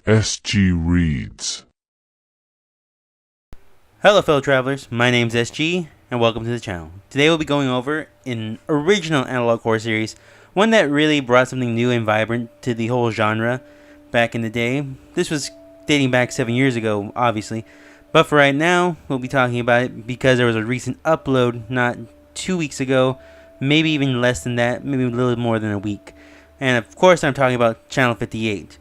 SG Reads. Hello fellow travelers, my name's SG, and welcome to the channel. Today we'll be going over an original analog horror series, one that really brought something new and vibrant to the whole genre back in the day. This was dating back 7 years ago, obviously, but for right now, we'll be talking about it because there was a recent upload not 2 weeks ago, maybe even less than that, maybe a little more than a week. And of course I'm talking about Channel 58.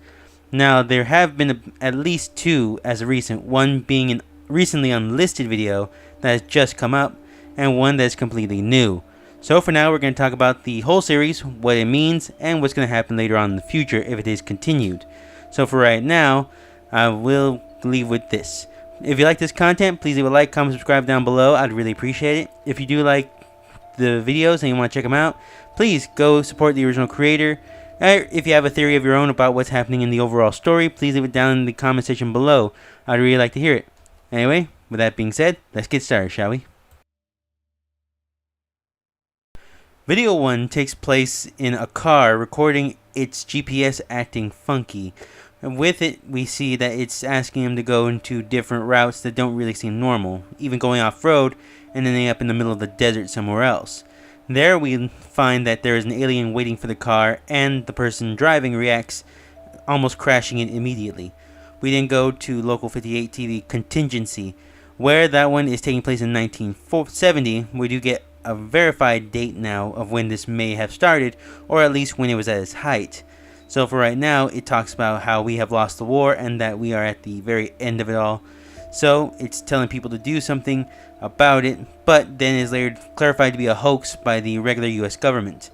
Now, there have been at least two as of recent, one being an recently unlisted video that has just come up, and one that's completely new. So for now, we're going to talk about the whole series, what it means, and what's going to happen later on in the future if it is continued. So for right now, I will leave with this. If you like this content, please leave a like, comment, subscribe down below. I'd really appreciate it. If you do like the videos and you want to check them out, please go support the original creator. If you have a theory of your own about what's happening in the overall story, please leave it down in the comment section below. I'd really like to hear it. Anyway, with that being said, let's get started, shall we? Video 1 takes place in a car recording its GPS acting funky. And with it, we see that it's asking him to go into different routes that don't really seem normal, even going off-road and ending up in the middle of the desert somewhere else. There we find that there is an alien waiting for the car, and the person driving reacts, almost crashing it immediately. We then go to Local 58 TV Contingency, where that one is taking place in 1970. We do get a verified date now of when this may have started, or at least when it was at its height. So for right now, it talks about how we have lost the war and that we are at the very end of it all. So it's telling people to do something about it, but then is later clarified to be a hoax by the regular US government.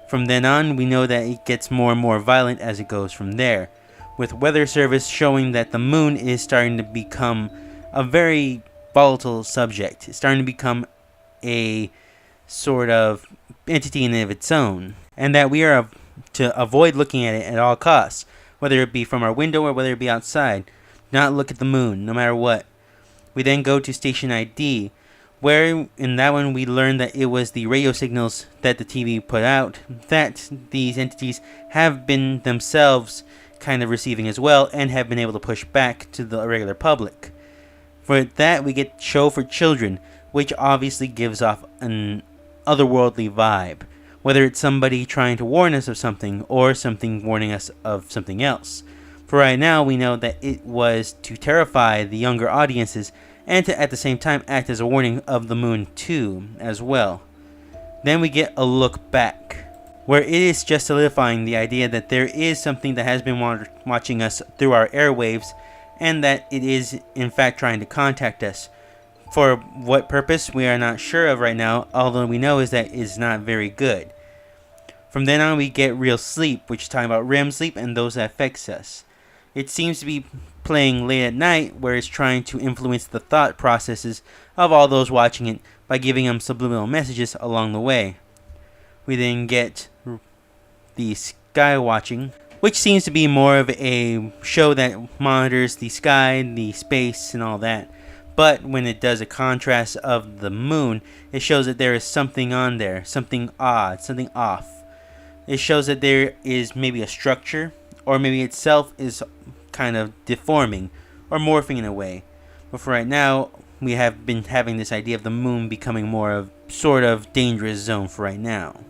From then on, we know that it gets more and more violent as it goes from there, with weather service showing that the moon is starting to become a very volatile subject. It's starting to become a sort of entity in and of its own, and that we are to avoid looking at it at all costs, whether it be from our window or whether it be outside. Not look at the moon, no matter what. We then go to Station ID, where in that one we learn that it was the radio signals that the TV put out that these entities have been themselves kind of receiving as well, and have been able to push back to the regular public. For that, we get Show for Children, which obviously gives off an otherworldly vibe, whether it's somebody trying to warn us of something or something warning us of something else. For right now, we know that it was to terrify the younger audiences and to at the same time act as a warning of the moon too as well. Then we get A Look Back, where it is just solidifying the idea that there is something that has been watching us through our airwaves, and that it is in fact trying to contact us. For what purpose, we are not sure of right now, although we know is that it's not very good. From then on, we get Real Sleep, which is talking about REM sleep and those that affects us. It seems to be playing late at night, where it's trying to influence the thought processes of all those watching it by giving them subliminal messages along the way. We then get the Sky Watching, which seems to be more of a show that monitors the sky, the space, and all that. But when it does a contrast of the moon, it shows that there is something on there, something odd, something off. It shows that there is maybe a structure, or maybe itself is kind of deforming or morphing in a way. But for right now, we have been having this idea of the moon becoming more of sort of dangerous zone for right now.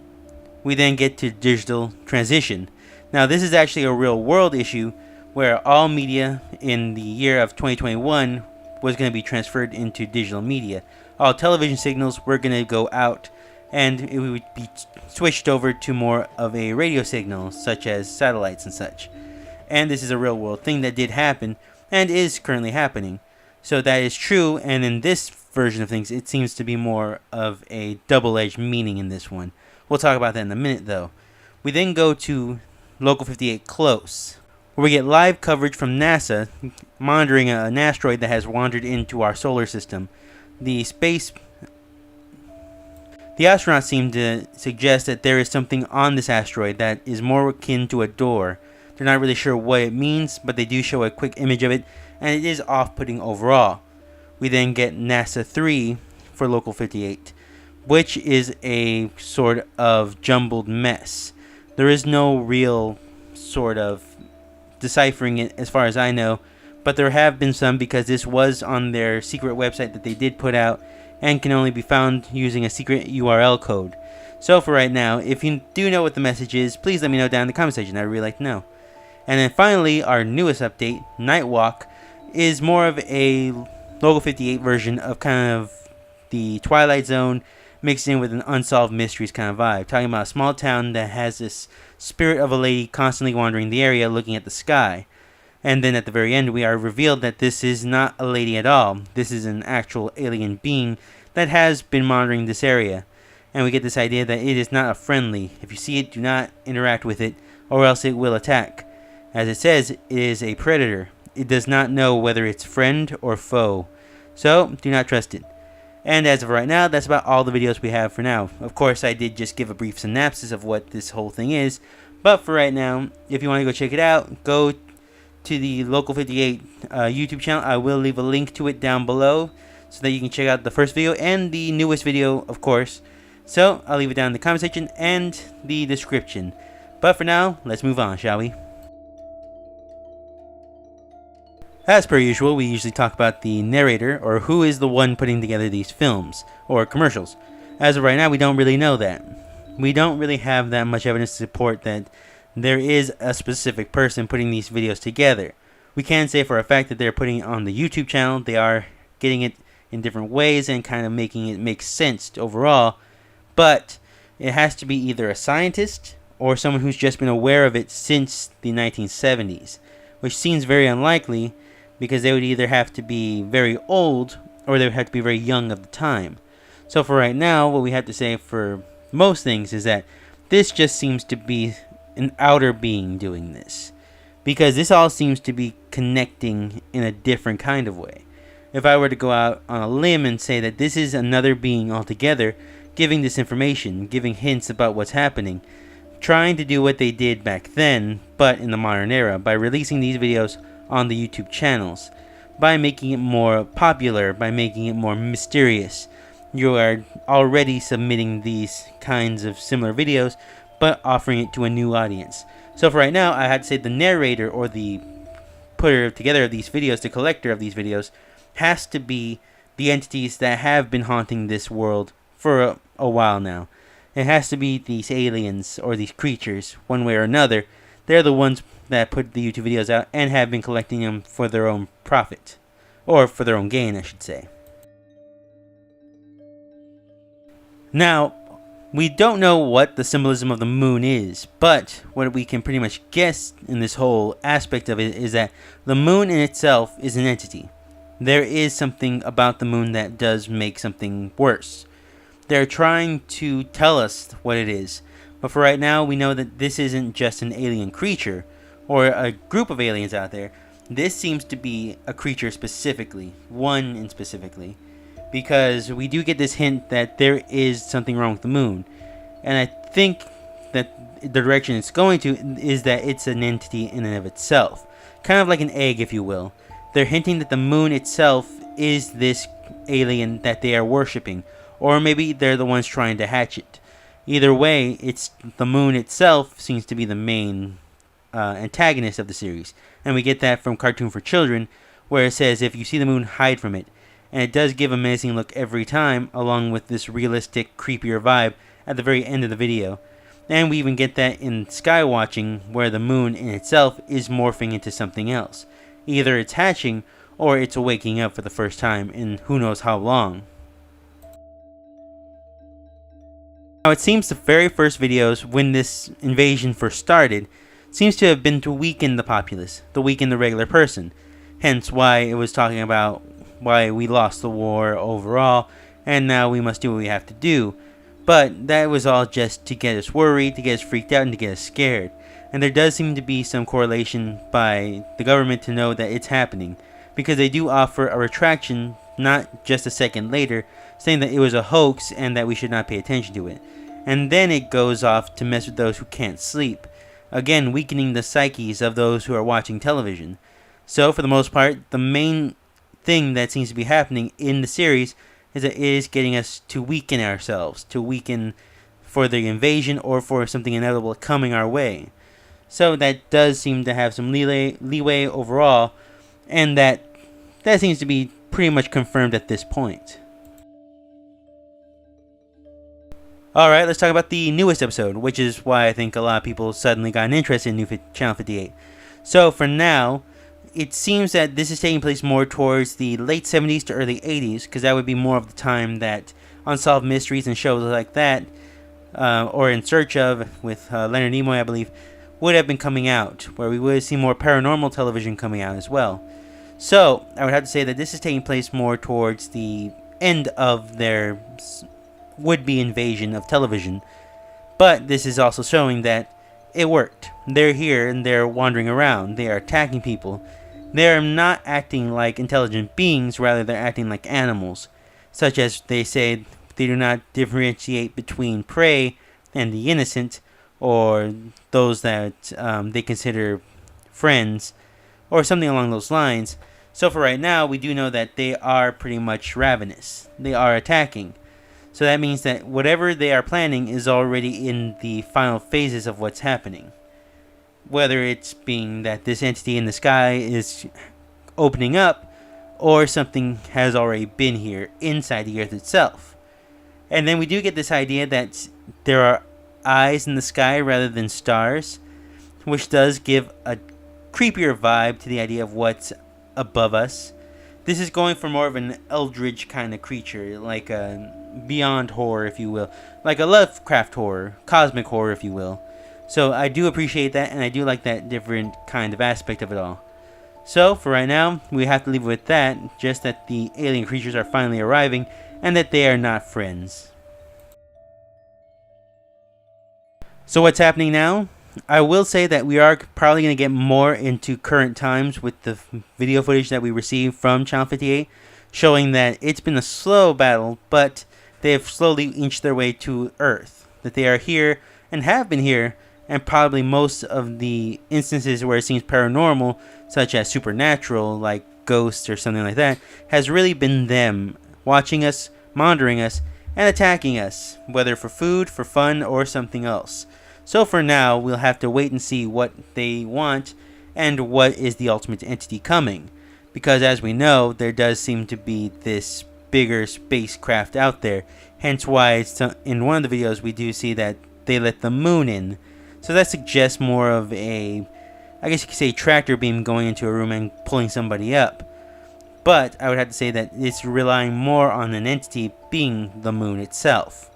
We then get to Digital Transition. Now this is actually a real world issue where all media in the year of 2021 was going to be transferred into digital media. All television signals were going to go out, and it would be switched over to more of a radio signal, such as satellites and such. And this is a real world thing that did happen, and is currently happening. So that is true, and in this version of things, it seems to be more of a double-edged meaning in this one. We'll talk about that in a minute, though. We then go to Local 58 Close, where we get live coverage from NASA monitoring an asteroid that has wandered into our solar system. The astronauts seem to suggest that there is something on this asteroid that is more akin to a door. They're not really sure what it means, but they do show a quick image of it, and it is off-putting overall. We then get NASA 3 for Local 58, which is a sort of jumbled mess. There is no real sort of deciphering it as far as I know, but there have been some because this was on their secret website that they did put out and can only be found using a secret URL code. So for right now, if you do know what the message is, please let me know down in the comment section. I'd really like to know. And then finally, our newest update, Nightwalk, is more of a Local 58 version of kind of the Twilight Zone mixed in with an Unsolved Mysteries kind of vibe. Talking about a small town that has this spirit of a lady constantly wandering the area looking at the sky. And then at the very end, we are revealed that this is not a lady at all. This is an actual alien being that has been monitoring this area. And we get this idea that it is not a friendly. If you see it, do not interact with it, or else it will attack. As it says, it is a predator. It does not know whether it's friend or foe. So, do not trust it. And as of right now, that's about all the videos we have for now. Of course, I did just give a brief synopsis of what this whole thing is. But for right now, if you want to go check it out, go to the Local 58 YouTube channel. I will leave a link to it down below so that you can check out the first video and the newest video, of course. So, I'll leave it down in the comment section and the description. But for now, let's move on, shall we? As per usual, we usually talk about the narrator, or who is the one putting together these films, or commercials. As of right now, we don't really know that. We don't really have that much evidence to support that there is a specific person putting these videos together. We can say for a fact that they're putting it on the YouTube channel. They are getting it in different ways and kind of making it make sense overall. But it has to be either a scientist or someone who's just been aware of it since the 1970s, which seems very unlikely because they would either have to be very old or they would have to be very young of the time. So for right now, what we have to say for most things is that this just seems to be an outer being doing this, because this all seems to be connecting in a different kind of way. If I were to go out on a limb and say that this is another being altogether giving this information, giving hints about what's happening, trying to do what they did back then, but in the modern era, by releasing these videos on the YouTube channels, by making it more popular, by making it more mysterious. You are already submitting these kinds of similar videos, but offering it to a new audience. So for right now, I had to say the narrator or the putter together of these videos, the collector of these videos, has to be the entities that have been haunting this world for a while now. It has to be these aliens or these creatures, one way or another. They're the ones that put the YouTube videos out and have been collecting them for their own profit. Or for their own gain, I should say. Now, we don't know what the symbolism of the moon is, but what we can pretty much guess in this whole aspect of it is that the moon in itself is an entity. There is something about the moon that does make something worse. They're trying to tell us what it is, but for right now we know that this isn't just an alien creature or a group of aliens out there. This seems to be a creature specifically, one in specifically, because we do get this hint that there is something wrong with the moon, and I think that the direction it's going to is that it's an entity in and of itself, kind of like an egg, if you will. They're hinting that the moon itself is this alien that they are worshipping, or maybe they're the ones trying to hatch it. Either way, it's the moon itself seems to be the main antagonist of the series, and we get that from Cartoon for Children, where it says if you see the moon, hide from it. And it does give a menacing look every time, along with this realistic, creepier vibe at the very end of the video. And we even get that in Skywatching, where the moon in itself is morphing into something else. Either it's hatching, or it's waking up for the first time in who knows how long. Now it seems the very first videos, when this invasion first started, seems to have been to weaken the populace, to weaken the regular person. Hence why it was talking about why we lost the war overall, and now we must do what we have to do. But that was all just to get us worried, to get us freaked out, and to get us scared. And there does seem to be some correlation by the government to know that it's happening, because they do offer a retraction not just a second later, saying that it was a hoax and that we should not pay attention to it. And then it goes off to mess with those who can't sleep, again weakening the psyches of those who are watching television. So for the most part, the main thing that seems to be happening in the series is that it is getting us to weaken ourselves, to weaken for the invasion or for something inevitable coming our way. So that does seem to have some leeway overall, and that seems to be pretty much confirmed at this point. Alright, let's talk about the newest episode, which is why I think a lot of people suddenly got an interest in Channel 58. So for now, it seems that this is taking place more towards the late 70s to early 80s, because that would be more of the time that Unsolved Mysteries and shows like that, or In Search Of, with Leonard Nimoy, I believe, would have been coming out, where we would see more paranormal television coming out as well. So, I would have to say that this is taking place more towards the end of their would-be invasion of television, but this is also showing that it worked. They're here and they're wandering around, they are attacking people. They're not acting like intelligent beings, rather they're acting like animals, such as they say they do not differentiate between prey and the innocent, or those that they consider friends, or something along those lines. So for right now, we do know that they are pretty much ravenous. They are attacking. So that means that whatever they are planning is already in the final phases of what's happening. Whether it's being that this entity in the sky is opening up, or something has already been here inside the Earth itself. And then we do get this idea that there are eyes in the sky rather than stars, which does give a creepier vibe to the idea of what's above us. This is going for more of an eldritch kind of creature, like a beyond horror, if you will, like a Lovecraft horror, cosmic horror, if you will. So I do appreciate that, and I do like that different kind of aspect of it all. So for right now, we have to leave it with that, just that the alien creatures are finally arriving, and that they are not friends. So what's happening now? I will say that we are probably going to get more into current times with the video footage that we received from Channel 58, showing that it's been a slow battle, but they have slowly inched their way to Earth. That they are here and have been here, and probably most of the instances where it seems paranormal, such as supernatural, like ghosts or something like that, has really been them watching us, monitoring us, and attacking us, whether for food, for fun, or something else. So for now, we'll have to wait and see what they want and what is the ultimate entity coming. Because as we know, there does seem to be this bigger spacecraft out there. Hence why it's in one of the videos we do see that they let the moon in. So that suggests more of a, I guess you could say, tractor beam going into a room and pulling somebody up. But I would have to say that it's relying more on an entity being the moon itself.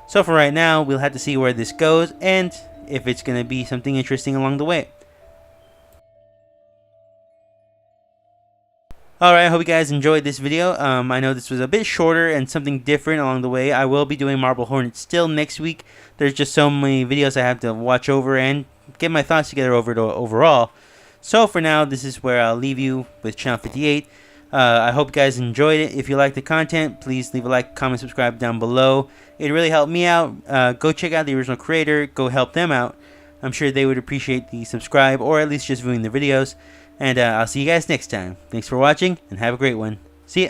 So for right now, we'll have to see where this goes and if it's going to be something interesting along the way. Alright, I hope you guys enjoyed this video. I know this was a bit shorter and something different along the way. I will be doing Marble Hornet still next week. There's just so many videos I have to watch over and get my thoughts together over overall. So for now, this is where I'll leave you with Channel 58. I hope you guys enjoyed it. If you like the content, please leave a like, comment, subscribe down below. It really helped me out. Go check out the original creator. Go help them out. I'm sure they would appreciate the subscribe, or at least just viewing the videos. And I'll see you guys next time. Thanks for watching, and have a great one. See ya.